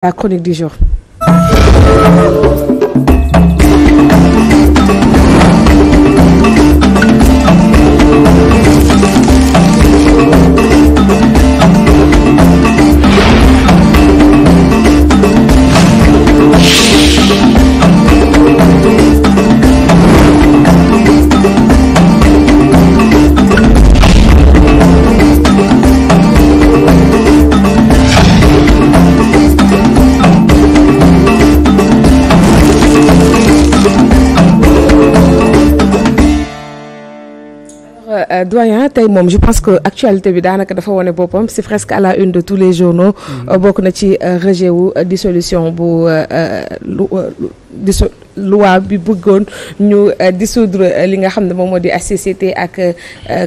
La chronique du jour. Doyen tey moom je pense que actualité bi daanaka dafa wane boppam c'est presque à la une de tous les journaux. bokk na ci rejet wu dissolution bu loi bi bëggoon ñu dissoudre li nga xam ne moom moo di HCCT ak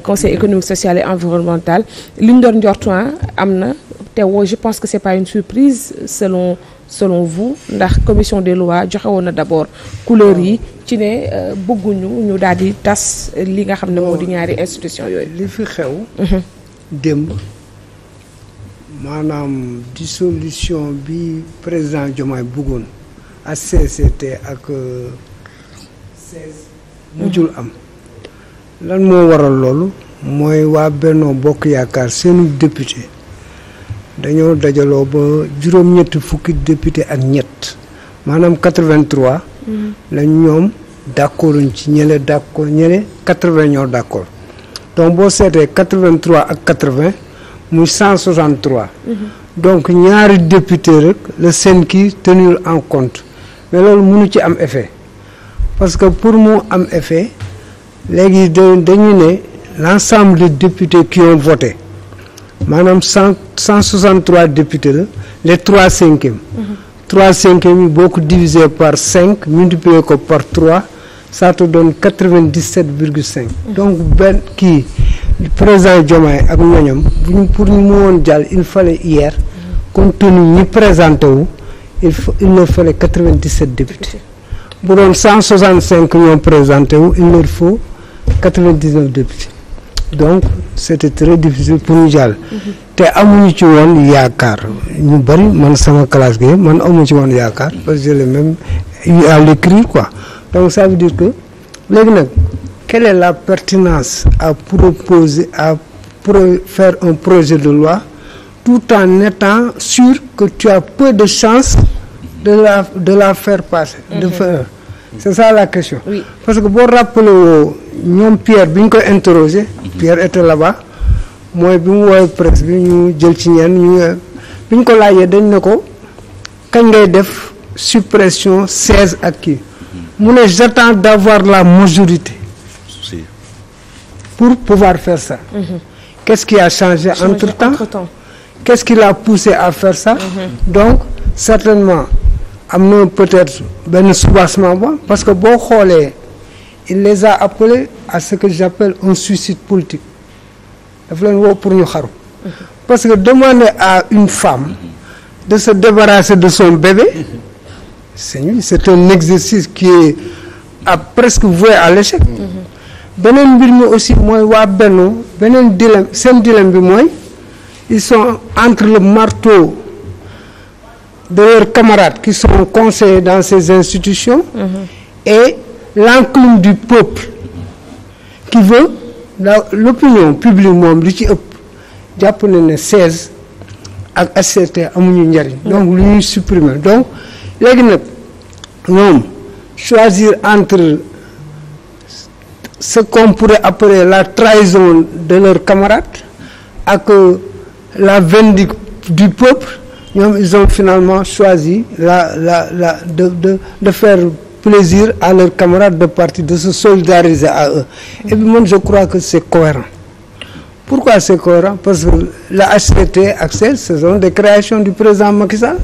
conseil économique social et environnemental li ñu doon njortu am na te woo je pense que c'est pas une surprise selon vous ndax commission des lois joxe woon na d'abord couleur yi ci ne bëgguñu ñu daal di tas li nga xam ne moo di ñaari institution yooyu. li fi xew. démb maanaam dissolution bi président Diomaye bëggoon HCCT ak mujjul am lan moo waral loolu mooy waa Benno Bokk Yaakaar seenu député dañoo dajaloo ba juróom-ñetti fukki député ak ñett maanaam 83. lañ ñoom d'accord ci ñële d'accord ñële 80 ñoo d'accord donc boo seetee 83 ak 80 muy 163. donc ñaari député rek la seen kii tenir en compte mais loolu mënu ci am effet parce que pour mu am effet léegi dañu ne l'ensemble des députés qui ont voté maanaam 163 députés la les 3/5. 3/5 yi boo ko divisé par 5 multiplié ko par 3 ça te donne 97,5. donc benn kii président Diomaye ak ñoñam pour ñu mu woon jàll il fallait hier compte tenu ñi présenté wu il leur fallait 97 députés bu doon 165 ñoo présenté wu il leur faut 99 députés donc c'était très difficile pour ñu jàll. te amuñu ci woon yaakaar ñu bari man sama classe gi man amuñu ci woon yaakaar parce que je l'ai même eu à l'écrire quoi donc ça veut dire que léegi nag quelle est la pertinence à proposer faire un projet de loi tout en étant sûr que tu as peu de chances de la faire passer. de faire c'est ça la question. Oui. Parce que boo rappelé woo ñoom Pierre bi ñu koy interroger. Pierre était là-bas. mooy bi mu woowee presse bi ñu jël ci ñenn bi ñu ko laajee dañ ne ko kañ ngay def suppression 16 ak kii mu ne j'attends d'avoir la majorité pour pouvoir faire ça. Qu'est-ce qui a changé entre-temps? Qu'est-ce qui l'a poussé à faire ça? Donc certainement am na peut-être benn soubassement ba parce que boo xoolee il les a appelés à ce que j'appelle un suicide politique. dafa leen woo pour ñu xaru parce que demander à une femme de se débarrasser de son bébé c'est un exercice qui est presque voué à l'échec. beneen mbir mi aussi mooy waa Benno beneen dilemme seen dilemme bi mooy ils sont entre le marteau de leurs camarades qui sont conseillers dans ces institutions et l'enclume du peuple qui veut l'opinion publique moom li ci ëpp jàpp na ne 16 ak HCCT amuñu njariñ donc lu ñuy supprimer donc léegi nag ñoom choisir entre ce qu'on pourrait appeler la trahison de leurs camarades ak la vindicte du peuple ñoom ils ont finalement choisi de faire plaisir à leurs camarades de parti de se solidariser à eux. Et puis moi je crois que c'est cohérent. Pourquoi c'est cohérent? Parce que la HCCT Axel, ce sont des créations du président Macky Sall.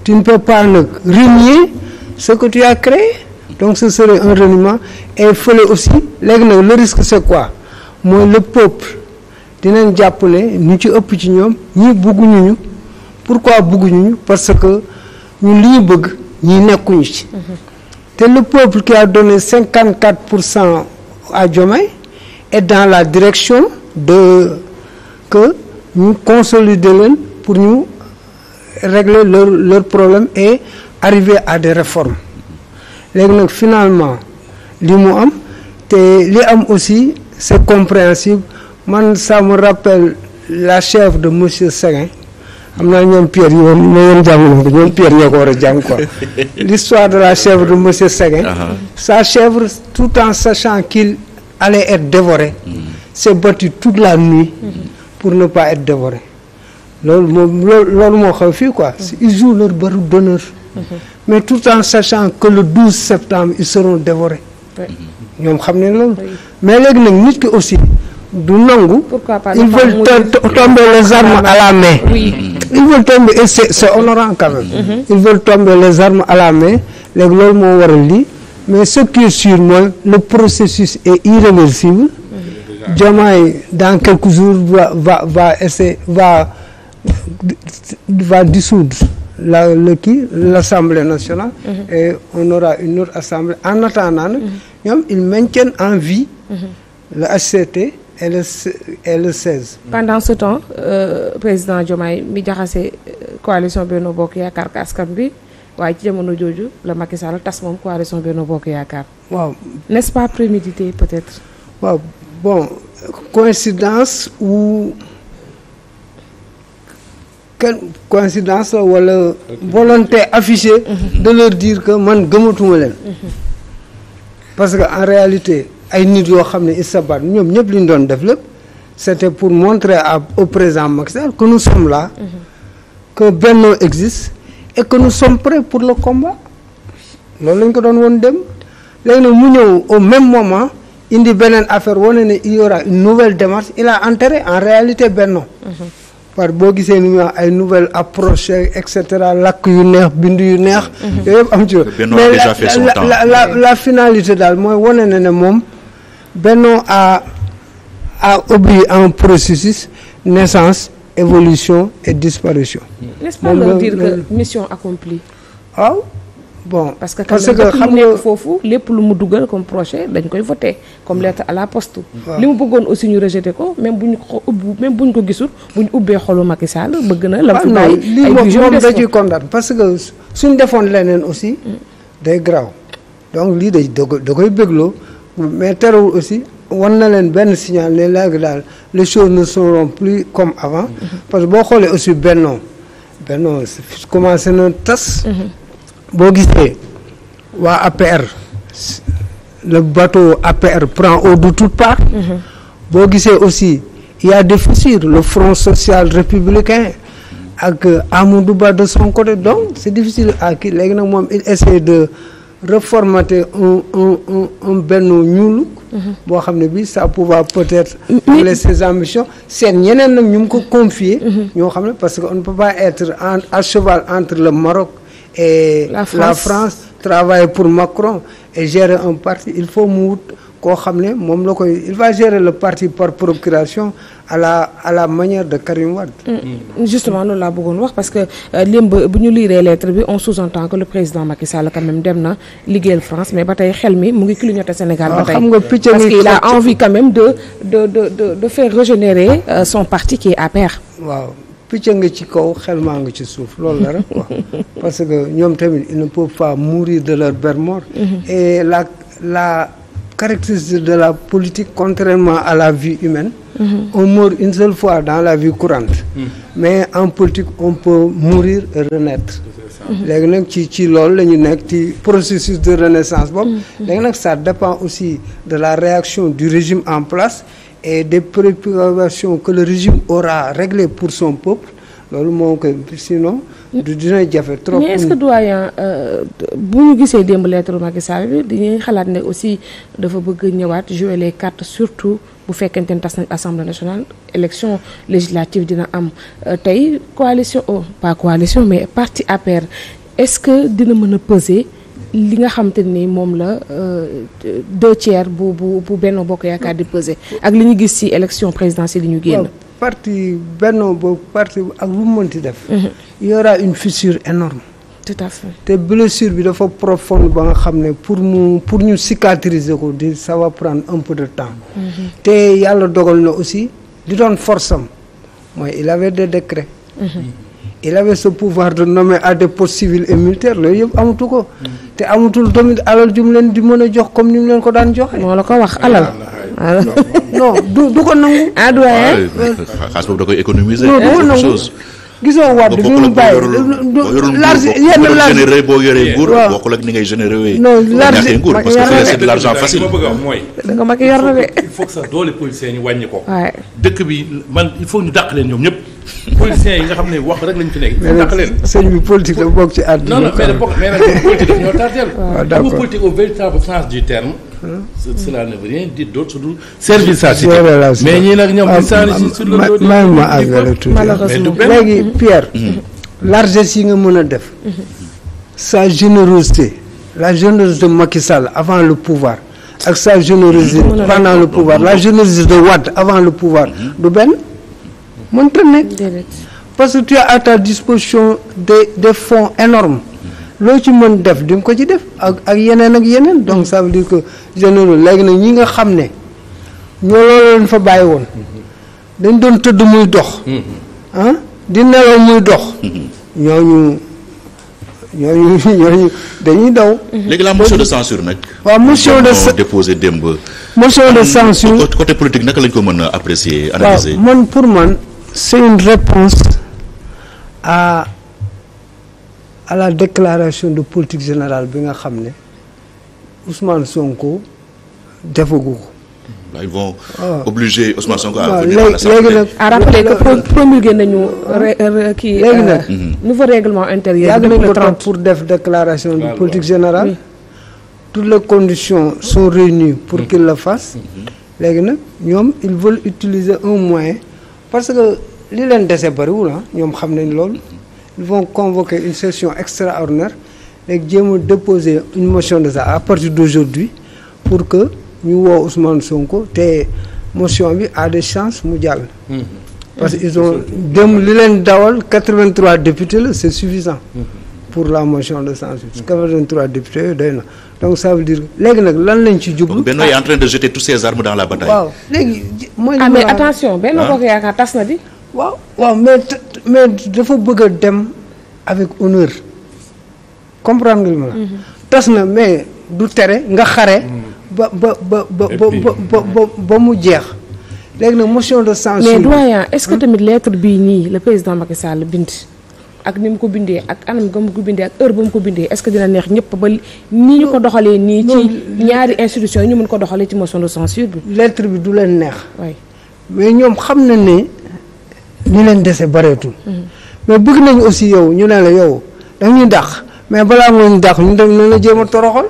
Tu ne peux pas renier ce que tu as créé. Donc ce serait un reniement. Et il fallait aussi léegi nag le risque c'est quoi? Mooy le peuple dinañ jàppale ñu ci ëpp ci ñoom ñii bëgguñu ñu. Pourquoi bëgguñu ñu? Parce que ñun li ñu bëgg ñi nekkuñu ci. te le peuple qui a donné 54% à Diomaye est dans la direction de que ñu consolider leen pour ñu régler leur problème et arriver à des réformes léegi nag finalement li mu am te li am aussi c'est compréhensible man ça me rappelle la chèvre de monsieur Séguin am naa ñoom Pierre yoon jànguñu ko ñoom Pierre ñoo ko war a jàng quoi l'histoire de la chèvre de monsieur Séguin sa chèvre tout en sachant qu'il allait être dévoré s'est battu toute la nuit pour ne pas être dévoré loolu moo xew fii quoi ils jouent leur barreau d'honneur mais tout en sachant que le 12 septembre ils seront dévorés ñoom xam ne loolu mais léegi nag nit ki aussi du nangu ils veulent tomber les armes à la main ils veulent tomber et c'est honorant quand même ils veulent tomber les armes à la main léegi loolu moo waral lii mais ce qui est sûr mooy le processus est irréversible Diomaye dans quelques jours va dissoudre l'Assemblée nationale et on aura une autre assemblée en attendant nag ñoom ils maintiennent en vie le HCT et le 16. Pendant ce temps président Diomaye mi jaxase coalition Benno Bokk Yaakaar ak askan bi waaye ci jamono jooju la Macky Sall tas moom coalition Benno Bokk Yaakaar. waaw n'est-ce pas prémédité peut-être. waaw bon coïncidence ou quelle coïncidence la wala volonté affichée de leur dire que man gëmatuma leen parce que en réalité ay nit yoo xam ne ils se battent ñoom ñëpp li ñu doon def lépp c'était pour montrer au président Macky Sall que nous sommes là que Benno existe et que nous sommes prêts pour le combat loolu lañ ko doon woon dem léegi nag mu ñëw au même moment indi beneen affaire wane ne il y aura une nouvelle démarche il a enterré en réalité Benno par boo gisee ni ay nouvelle approche et cetera lakk yu neex bind yu neex yooyu yëpp am ci mais la finalité daal mooy wane na ne moom Benno a obéi à un processus naissance évolution et disparition. N'est-ce pas leur dire que mission accomplie. waaw bon parce que xam nga foofu lépp lu mu dugal comme projet dañ koy voter comme lettre à la poste. li mu bëggoon aussi ñu rejeté ko même bu ñu ko gisul bu ñu ubbee xolu Macky Sall bëgg na. la fi bàyyi ay vision moom da ciy kontaan parce que suñ defoon leneen aussi day graw donc lii da koy bégloo mais terewul aussi wan na leen benn signal ne léegi daal les choses ne seront plus comme avant parce que boo xoolee aussi Benno commencé na tas. boo gisee waa APR le bateau APR prend eau de toutes parts. boo gisee aussi il y a des fissures le Front social républicain ak Amadou Ba de son côté donc c'est difficile à kii léegi nag moom il essaie de reformater un Benno ñuul. boo xam ne bi ça pouvoir peut-être aller ses ambitions seen ñeneen nag ñu mu ko confier. ñoo xam ne parce que on ne peut pas être à cheval entre le Maroc et la France travailler pour Macron et gérer un parti il faut mu wut koo xam ne moom la koy il va gérer le parti par procuration à la manière de Karim Wade. Justement loolu laa bëggoon wax parce que limb bu ñu liiree lettre bi on sous-entend que le président Macky Sall quand même dem na liggéeyal France mais ba tey xel mi mu ngi clignoter Sénégal ba tey parce qu'il a envie quand même de faire régénérer son parti qui est APR. waaw picc nga ci kaw xel maa nga ci suuf loolu la rek quoi parce que ñoom tamit ils ne peuvent pas mourir de leur belle mort. Et la caractéristique de la politique contrairement à la vie humaine. On meurt une seule fois dans la vie courante. Mais en politique on peut mourir et renaître. léegi nag ci loolu la ñu nekk ci processus de renaissance boobu. léegi nag ça dépend aussi de la réaction du régime en place et des préoccupations que le régime aura réglées pour son peuple loolu moo koy sinon. dina jafe trop. mais est-ce que doyen bu ñu gisee démb lettre Macky Sall bi dañuy xalaat ne aussi dafa bëgg ñëwaat jouer les cartes surtout bu fekkente ne tas nañ assemblée nationale élection législative dina am tey coalition pas coalition mais parti APR est-ce que dina mën a peser li nga xamante ni moom la 2/3 bu Benno Bokk Yaakaar di peser ak li ñu gis ci élection présidentielle yi ñu génn. parti Benno boobu parti ak lu mu mënti def. il y aura une fissure énorme. tout à fait te blessure bi dafa profonde ba nga xam ne pour ñu cicatriser ko ça va prendre un peu de temps. te yàlla dogal na aussi li doon force am mooy il avait des décrets. il avait ce pouvoir de nommer à des postes civils et militaires loolu yëpp amatu ko. te amatul tamit alal ju mu leen di mën a jox comme ni mu leen ko daan joxe. moo la ko wax alal. non du ko nangu. doyen. xaalis boobu da koy économiser. non du ko nangu gisoo Wade bi mu bàyyi. large yenn large boo yoree nguur bokkul ak ni ngay généré. non large nguur parce que c'est de l'argent facile. li ma bëgg a wax mooy. da nga mag yor na de. il faut que sax doole policiers ñu wàññi ko. waay dëkk bi man il faut ñu dàq leen ñoom ñëpp. policiers yi nga xam ne wax rek lañ fi nekk. ñu dàq leen sëñ bi politique dafa bokk ci àdduna. non mais nag politique daf ñoo tardeel. waaw d'accord bu politique au véritable sens du terme. cela ne veut rien dire d'autre que service à cité. mais ñii nag ñoom di sànni si sur le dos. ma àggale tuuti léegi Pierre. largesse yi nga mën a def. sa générosité la générosité de Macky Sall avant le pouvoir ak sa générosité pendant le pouvoir la générosité de Wade avant le pouvoir du benn mënta nekk parce que tu as à ta disposition des fonds énormes loo ci mën def di nga ko ci def ak yeneen donc ça veut dire que généreux léegi nag ñi nga xam ne ñoo loolu leen fa bàyyi woon dañ doon tëdd muy dox ah di nelaw muy dox ñooñu dañuy daw. léegi la motion de censure nag. waaw motion de déposé démb. motion de censure côté politique naka lañ ko mën a apprécier analyser. waaw pour man c'est une réponse à la déclaration de politique générale bi nga xam ne Ousmane Sonko defagu ko. ils vont obliger Ousmane Sonko à venir à l'Assemblée. léegi nag à rappeler que promulgué nañu kii. léegi nag nouveau règlement intérieur. yàgg nañ ko toog pour def déclaration de politique générale. Oui. Toutes les conditions sont réunies pour qu'il le fasse. léegi nag ñoom ils veulent utiliser un moyen parce que li leen dese bariwul ñoom xam nañ loolu. ils vont convoquer une session extraordinaire léegi jéem a déposer une motion de ça à partir d'aujourd'hui pour que. ñu woo Ousmane Sonko te motion bi a des chances mu jàll. parce que ils ont dem li leen dawal 83 députés la c'est suffisant. pour la motion de censure 83 députés yooyu doy na donc ça veut dire léegi nag lan lañ ci jublu. Benno est en train de jeter toutes ses armes dans la bataille. waaw léegi mooy. mais attention Benno Bokk Yaakaar tas na di. waaw mais dafa bëgg a dem avec honneur comprendre nga li ma la. tas na mais du tere nga xare. ba mu jeex léegi nag motion de censure. mais doyen est-ce que tamit lettre bii nii le président Macky Sall bind ak ni mu ko bindee ak anam ga mu ko bindee ak heure ba mu ko bindee est-ce que dina neex ñëpp ba ni ñu ko doxalee nii ci ñaari institution yi ñu mën ko doxalee ci motion de censure bi. lettre bi du leen neex. oui mais ñoom xam na ne ñu leen dese bareetul. mais bëgg nañu aussi yow ñu ne la yow da ñuy dàq mais balaa moo ñu dàq ñu dem na la jéem a toroxal.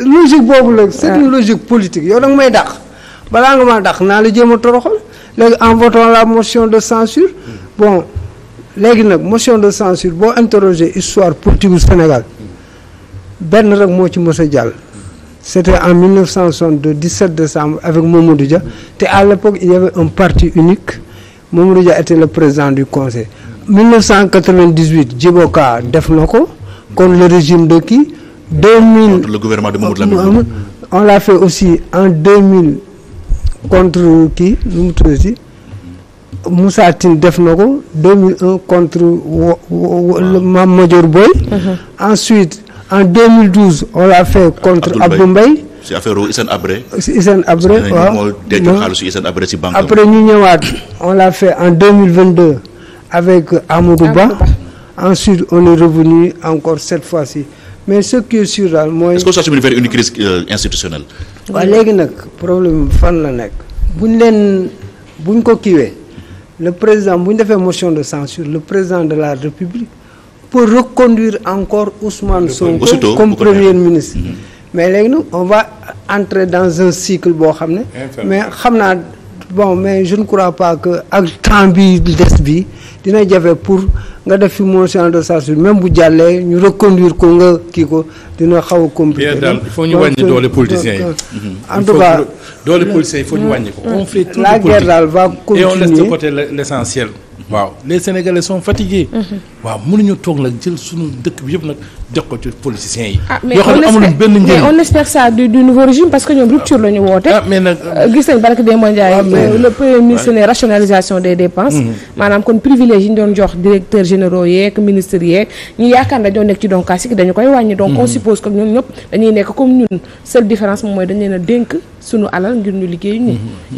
logique boobu la c'est une logique politique yow da nga may dàq balaa nga ma dàq naa la jéem a toroxal léegi en votant la motion de censure bon léegi nag motion de censure boo interroger histoire politique du Sénégal benn rek moo ci mës a jàll c'était en 1962 17 décembre avec Mamadou Dia te à l'époque il y avait un parti unique Mamadou Dia était le président du conseil 1998 Djibo Ka def na ko kon le régime de qui 2000 contre le gouvernement de Mamadou Lamine. On l'a fait aussi en 2000 contre qui nu mu tuddati Moussa Tine def na ko 2001 contre Mame Madior Boye. Ensuite en 2012 on l'a fait contre Abdou Mbaye. ci affaire Hissène Habré. Hissène Habré waaw après ñu ñëwaat on l'a fait en 2022 avec Amadou Ba. Ensuite on est revenu encore cette fois-ci. mais ce qui est sûr daal mooy. est-ce que ça se vers une crise institutionnelle. waaw léegi nag problème fan la nekk buñ ko kiiwee le président bu ñu defee motion de censure le président de la République peut reconduire encore Ousmane Sonko comme premier ministre. mais léegi nag on va entrer dans un cycle boo xam ne. mais xam naa bon mais je ne crois pas que ak temps bi des bi dina jafe pour. nga def fi motion de censure même bu jàllee ñu reconduire ko nga kii ko dina xaw a compliqué. daal il faut ñu wàññi doole politiciens yi. en tout cas doole politiciens il faut ñu wàññi ko. on fait tout la guerre daal va continuer et on laisse de côté l'essentiel. waaw les Sénégalais sont fatigués. waaw mënuñu toog nag jël suñu dëkk bi yëpp nag jox ko ci politiciens yi. yoo xam ne amul benn njëriñ mais on espère ça du nouveau régime parce que ñoom rupture la ñu woote. mais nag gis nañ barke Demba Ndiaye le premier ministre ne rationalisation des dépenses. maanaam kon privilège yi ñu doon jox directeurs généraux yeeg ministres yeeg ñu yaakaar dañoo nekk ci donkaas yi dañu koy wàññi. donc on suppose que ñun ñëpp dañuy nekk comme ñun seule différence moom mooy dañ leen a dénk suñu alal ngir ñu liggéey ñu.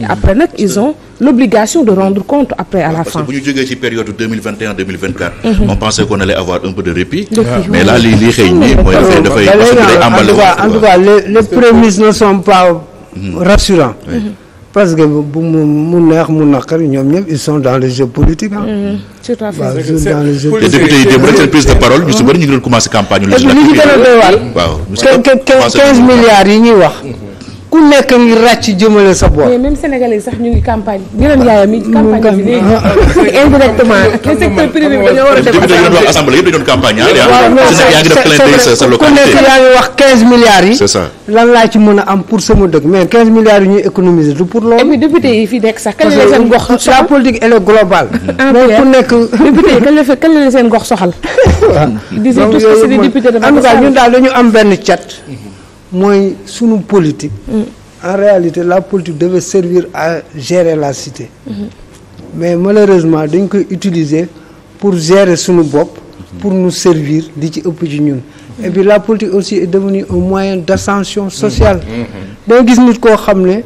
après nag ils ont l'obligation de rendre compte après à la fin. parce que bu ñu jógee ci période 2021-2024. on pensait qu'on allait avoir un peu de répit. mais là lii xëy nii mooy dafay en tout cas les prémices ne sont pas rassurants. parce que bu mu neex mu naqari ñoom ñëpp ils sont dans le jeu politique ah. tout à fait dans le jeu les députés yi démb rek seen prise de parole ñu si bëri ñu ngi doon commencé campagne législative. waaw 15 milliards yi ñuy wax. ku nekk ngi ràcc jëmale sa bopp. mais même Sénégalais sax ñu ngi campagne yeneen yaayam yi campagne bi léegi indirectement le secteur privé bi dañoo war a def. député yi doon wax assemblée yëpp dañu doon campagne yaa ngi def clin d'œil sa localité. ku nekk yaa ngi wax 15 milliards yi. c'est ça lan laa ci mën a am pour sama dëkk mais 15 milliards yi ñuy économiser du pour loolu. et puis député yi fi nekk sax kañ la seen gox soxal la politique elle est globale. mais ku nekk député yi kañ la seen gox soxal. waaw disons tous que c'est des députés de en tout cas ñun daal dañu am benn cat. mooy sunu politique. En réalité la politique devait servir à gérer la cité. mais malheureusement dañ koy utiliser pour gérer sunu bopp. pour nous servir di ci ëpp ci ñun. et puis la politique aussi est devenue un moyen d'ascension sociale. da nga gis nit koo xam ne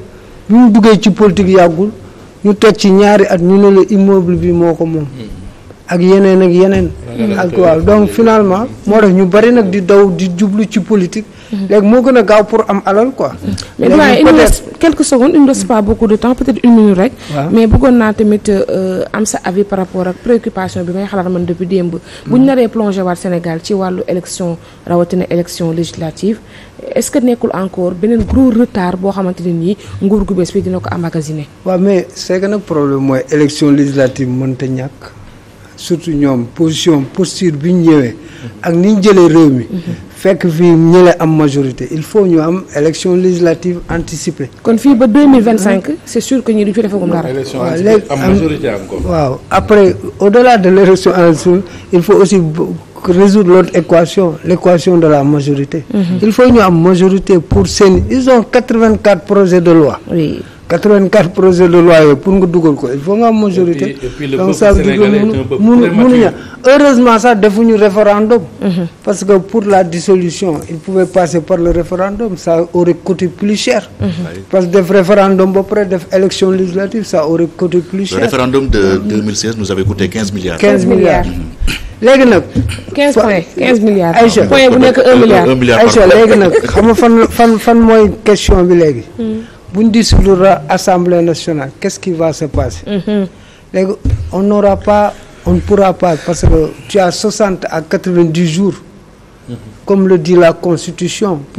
bi mu duggee ci politique yàggul ñu teg ci ñaari at ñu ne la immeuble bi moo ko moom. ak yeneen ak yeneen. ak waaw donc finalement moo tax ñu bari nag di daw di jublu ci politique. léegi moo gën a gaaw pour am alal quoi. mais il nous reste quelques secondes il ne reste pas beaucoup de temps peut-être une minute rek. mais bëggoon naa tamit am sa avis par rapport ak préoccupation bi may xalaat man depuis démb. bu ñu naree plongé waat Sénégal ci wàllu élection rawatina élection législative est-ce que nekkul encore beneen gros retard boo xamante ne nii nguur gu bees bi dina ko emmagasiner. waaw mais c'est que nag problème mooy élection législative mënta ñàkk. surtout ñoom posture bi ñu ñëwee ak ni ñu jëlee réew mi fekk fii ñële am majorité il faut ñu am élection législative anticipée. kon fii ba 2025 c'est sûr que ñi duñ fi defagum dara. waaw léegi am majorité encore. waaw après au-delà de l'élection anticipée il faut aussi résoudre l'autre l'équation de la majorité. il faut ñu am majorité pour seen ils ont 84 projets de loi. oui. 84 projets de loi yooyu pour nga dugal ko il faut nga am majorité. donc ça veut dire que mënuñu heureusement sax defuñu référendum. parce que pour la dissolution il pouvait passer par le référendum ça aurait coûté plus cher. parce que def référendum ba pare def élection législative ça aurait coûté plus cher. le référendum de 2016 nous avait coûté 15 milliards. 15 milliards. léegi nag. 15 points 15 milliards. Aïcha point bu nekk 1 milliard. Aïcha léegi nag xam nga fan mooy question bi léegi. bu ñu dissoudre Assemblée nationale qu'est-ce qui va se passer. léegi on ne pourra pas parce que tu as 60 à 90 jours. comme le dit la Constitution pour